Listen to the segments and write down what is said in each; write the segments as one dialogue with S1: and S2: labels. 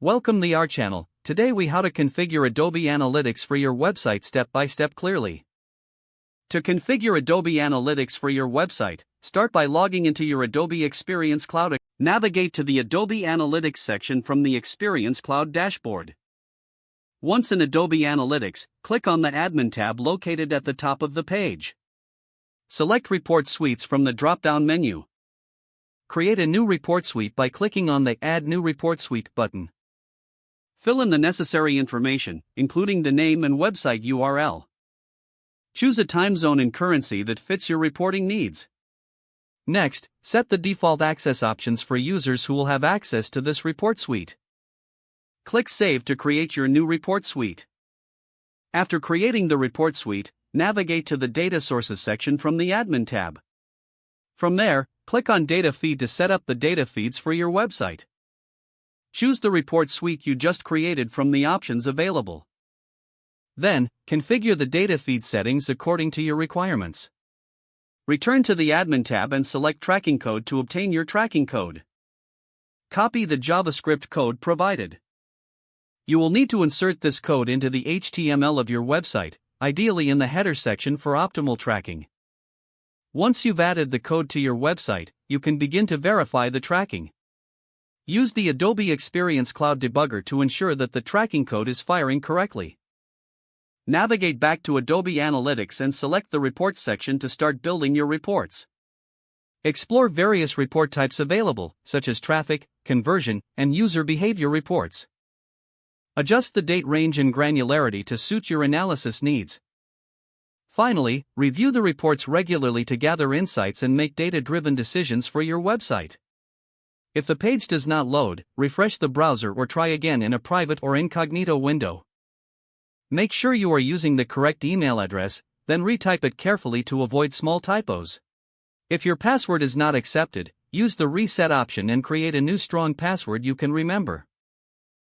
S1: Welcome to our channel. Today we how to configure Adobe Analytics for your website step by step clearly. To configure Adobe Analytics for your website, start by logging into your Adobe Experience Cloud. Navigate to the Adobe Analytics section from the Experience Cloud dashboard. Once in Adobe Analytics, click on the Admin tab located at the top of the page. Select Report Suites from the drop-down menu. Create a new report suite by clicking on the Add New Report Suite button. Fill in the necessary information, including the name and website URL. Choose a time zone and currency that fits your reporting needs. Next, set the default access options for users who will have access to this report suite. Click Save to create your new report suite. After creating the report suite, navigate to the Data Sources section from the Admin tab. From there, click on Data Feed to set up the data feeds for your website. Choose the report suite you just created from the options available. Then, configure the data feed settings according to your requirements. Return to the Admin tab and select Tracking Code to obtain your tracking code. Copy the JavaScript code provided. You will need to insert this code into the HTML of your website, ideally in the header section for optimal tracking. Once you've added the code to your website, you can begin to verify the tracking. Use the Adobe Experience Cloud debugger to ensure that the tracking code is firing correctly. Navigate back to Adobe Analytics and select the Reports section to start building your reports. Explore various report types available, such as traffic, conversion, and user behavior reports. Adjust the date range and granularity to suit your analysis needs. Finally, review the reports regularly to gather insights and make data-driven decisions for your website. If the page does not load, refresh the browser or try again in a private or incognito window. Make sure you are using the correct email address, then retype it carefully to avoid small typos. If your password is not accepted, use the Reset option and create a new strong password you can remember.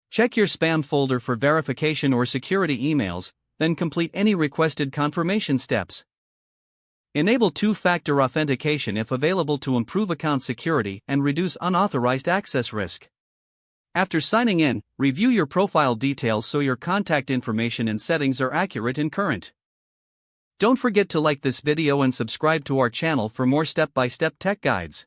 S1: Check your spam folder for verification or security emails, then complete any requested confirmation steps. Enable two-factor authentication if available to improve account security and reduce unauthorized access risk. After signing in, review your profile details so your contact information and settings are accurate and current. Don't forget to like this video and subscribe to our channel for more step-by-step tech guides.